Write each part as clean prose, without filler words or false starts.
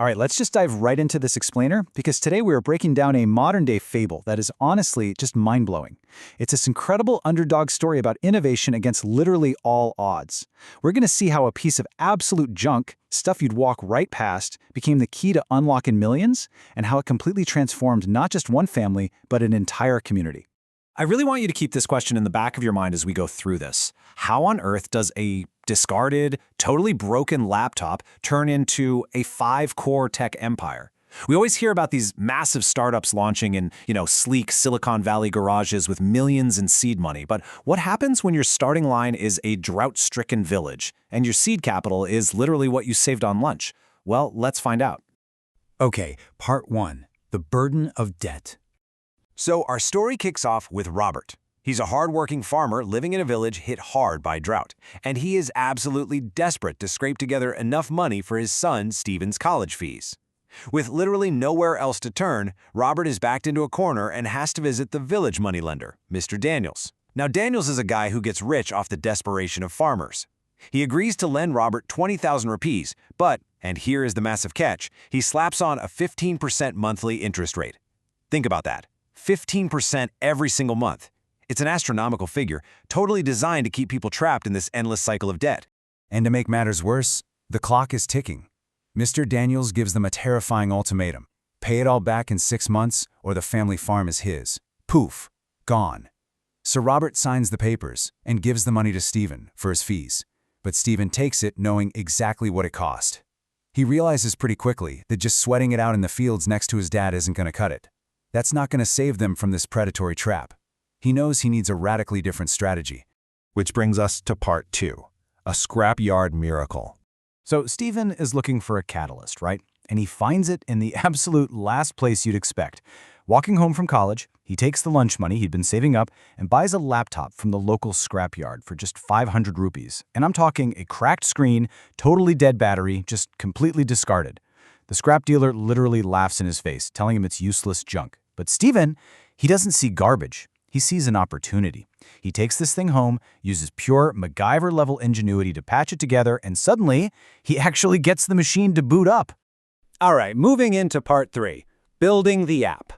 All right, let's just dive right into this explainer because today we are breaking down a modern-day fable that is honestly just mind-blowing. It's this incredible underdog story about innovation against literally all odds. We're going to see how a piece of absolute junk, stuff you'd walk right past, became the key to unlocking millions, and how it completely transformed not just one family, but an entire community. I really want you to keep this question in the back of your mind as we go through this. How on earth does a discarded, totally broken laptop turn into a 5-core tech empire? We always hear about these massive startups launching in, sleek Silicon Valley garages with millions in seed money. But what happens when your starting line is a drought-stricken village and your seed capital is literally what you saved on lunch? Well, let's find out. Okay, part 1. The burden of debt. So our story kicks off with Robert. He's a hard-working farmer living in a village hit hard by drought, and he is absolutely desperate to scrape together enough money for his son Stephen's college fees. With literally nowhere else to turn, Robert is backed into a corner and has to visit the village moneylender, Mr. Daniels. Now, Daniels is a guy who gets rich off the desperation of farmers. He agrees to lend Robert 20,000 rupees, but, and here is the massive catch, he slaps on a 15% monthly interest rate. Think about that. 15% every single month. It's an astronomical figure, totally designed to keep people trapped in this endless cycle of debt. And to make matters worse, the clock is ticking. Mr. Daniels gives them a terrifying ultimatum. Pay it all back in 6 months, or the family farm is his. Poof, gone. So Robert signs the papers and gives the money to Stephen for his fees. But Stephen takes it knowing exactly what it cost. He realizes pretty quickly that just sweating it out in the fields next to his dad isn't going to cut it. That's not going to save them from this predatory trap. He knows he needs a radically different strategy. Which brings us to part 2, a scrapyard miracle. So Stephen is looking for a catalyst, right? And he finds it in the absolute last place you'd expect. Walking home from college, he takes the lunch money he'd been saving up and buys a laptop from the local scrapyard for just 500 rupees. And I'm talking a cracked screen, totally dead battery, just completely discarded. The scrap dealer literally laughs in his face, telling him it's useless junk. But Stephen, he doesn't see garbage. He sees an opportunity. He takes this thing home, uses pure MacGyver-level ingenuity to patch it together, and suddenly, he actually gets the machine to boot up. All right, moving into part 3, building the app.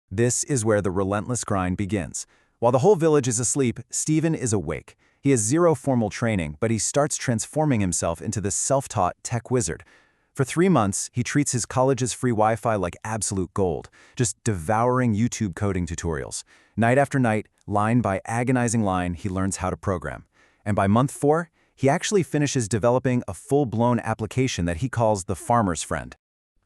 This is where the relentless grind begins. While the whole village is asleep, Stephen is awake. He has zero formal training, but he starts transforming himself into this self-taught tech wizard. For 3 months, he treats his college's free Wi-Fi like absolute gold, just devouring YouTube coding tutorials. Night after night, line by agonizing line, he learns how to program. And by month 4, he actually finishes developing a full-blown application that he calls the Farmer's Friend.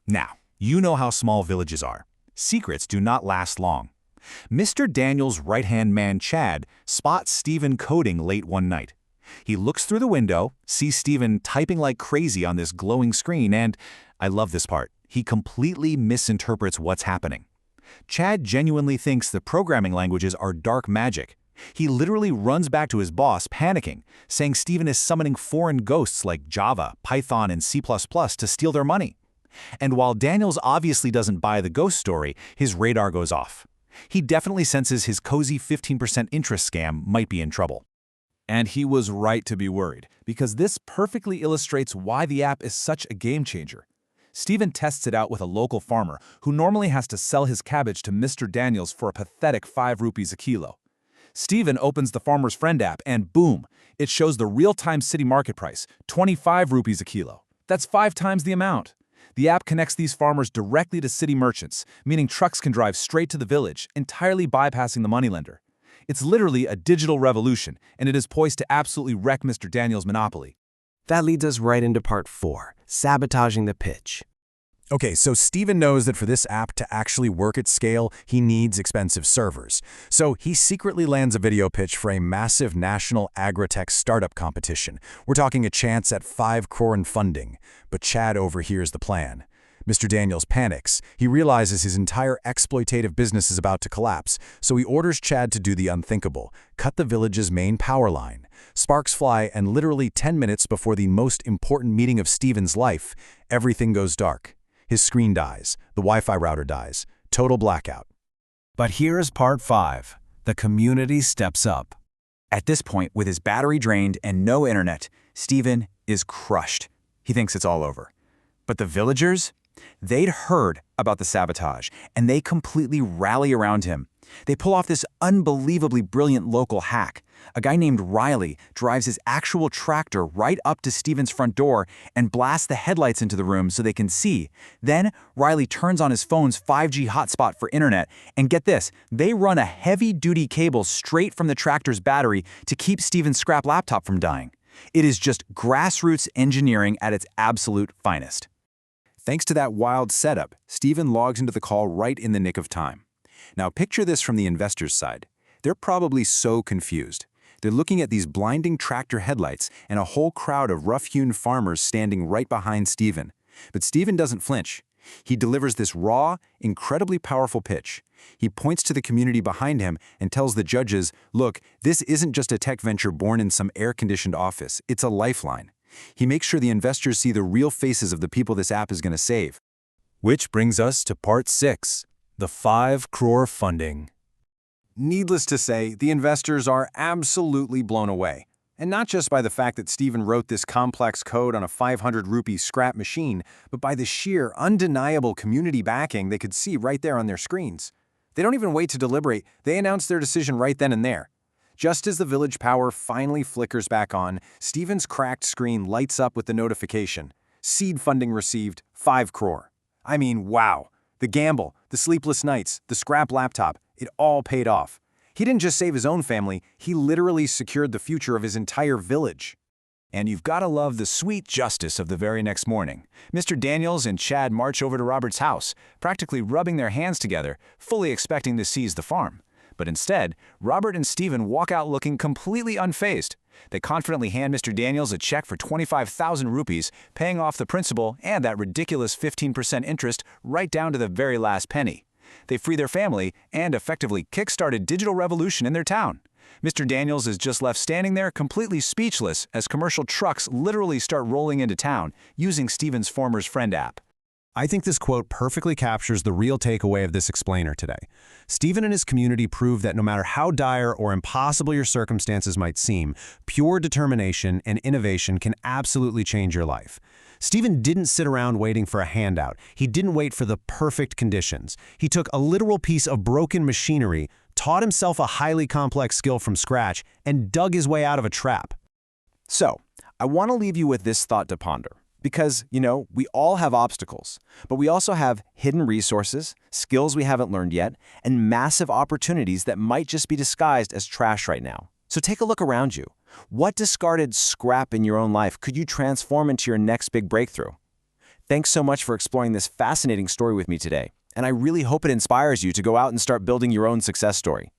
Now, you know how small villages are. Secrets do not last long. Mr. Daniels' right-hand man, Chad, spots Stephen coding late one night. He looks through the window, sees Stephen typing like crazy on this glowing screen, and, I love this part, he completely misinterprets what's happening. Chad genuinely thinks the programming languages are dark magic. He literally runs back to his boss, panicking, saying Stephen is summoning foreign ghosts like Java, Python, and C++ to steal their money. And while Daniels obviously doesn't buy the ghost story, his radar goes off. He definitely senses his cozy 15% interest scam might be in trouble. And he was right to be worried, because this perfectly illustrates why the app is such a game changer. Stephen tests it out with a local farmer who normally has to sell his cabbage to Mr. Daniels for a pathetic 5 rupees a kilo. Stephen opens the Farmer's Friend app and boom, it shows the real-time city market price, 25 rupees a kilo. That's 5 times the amount. The app connects these farmers directly to city merchants, meaning trucks can drive straight to the village, entirely bypassing the moneylender. It's literally a digital revolution, and it is poised to absolutely wreck Mr. Daniels' monopoly. That leads us right into part 4, sabotaging the pitch. Okay, so Stephen knows that for this app to actually work at scale, he needs expensive servers. So he secretly lands a video pitch for a massive national agri-tech startup competition. We're talking a chance at 5 crore in funding. But Chad overhears the plan. Mr. Daniels panics. He realizes his entire exploitative business is about to collapse, so he orders Chad to do the unthinkable, cut the village's main power line. Sparks fly, and literally 10 minutes before the most important meeting of Stephen's life, everything goes dark. His screen dies, the Wi-Fi router dies, total blackout. But here's part 5. The community steps up. At this point, with his battery drained and no internet, Stephen is crushed. He thinks it's all over. But the villagers? They'd heard about the sabotage, and they completely rally around him. They pull off this unbelievably brilliant local hack. A guy named Riley drives his actual tractor right up to Steven's front door and blasts the headlights into the room so they can see. Then, Riley turns on his phone's 5G hotspot for internet, and get this, they run a heavy-duty cable straight from the tractor's battery to keep Steven's scrap laptop from dying. It is just grassroots engineering at its absolute finest. Thanks to that wild setup, Steven logs into the call right in the nick of time. Now picture this from the investor's side. They're probably so confused. They're looking at these blinding tractor headlights and a whole crowd of rough-hewn farmers standing right behind Steven. But Steven doesn't flinch. He delivers this raw, incredibly powerful pitch. He points to the community behind him and tells the judges, look, this isn't just a tech venture born in some air-conditioned office. It's a lifeline. He makes sure the investors see the real faces of the people this app is going to save. Which brings us to part 6, the 5 crore funding. Needless to say, the investors are absolutely blown away. And not just by the fact that Steven wrote this complex code on a 500 rupee scrap machine, but by the sheer, undeniable community backing they could see right there on their screens. They don't even wait to deliberate, they announce their decision right then and there. Just as the village power finally flickers back on, Steven's cracked screen lights up with the notification. Seed funding received, 5 crore. I mean, wow. The gamble, the sleepless nights, the scrap laptop, it all paid off. He didn't just save his own family, he literally secured the future of his entire village. And you've got to love the sweet justice of the very next morning. Mr. Daniels and Chad march over to Robert's house, practically rubbing their hands together, fully expecting to seize the farm. But instead, Robert and Steven walk out looking completely unfazed. They confidently hand Mr. Daniels a check for 25,000 rupees, paying off the principal and that ridiculous 15% interest right down to the very last penny. They free their family and effectively kickstart a digital revolution in their town. Mr. Daniels is just left standing there completely speechless as commercial trucks literally start rolling into town using Steven's Former's Friend app. I think this quote perfectly captures the real takeaway of this explainer today. Steven and his community prove that no matter how dire or impossible your circumstances might seem, pure determination and innovation can absolutely change your life. Steven didn't sit around waiting for a handout. He didn't wait for the perfect conditions. He took a literal piece of broken machinery, taught himself a highly complex skill from scratch, and dug his way out of a trap. So, I want to leave you with this thought to ponder. Because, we all have obstacles, but we also have hidden resources, skills we haven't learned yet, and massive opportunities that might just be disguised as trash right now. So take a look around you. What discarded scrap in your own life could you transform into your next big breakthrough? Thanks so much for exploring this fascinating story with me today, and I really hope it inspires you to go out and start building your own success story.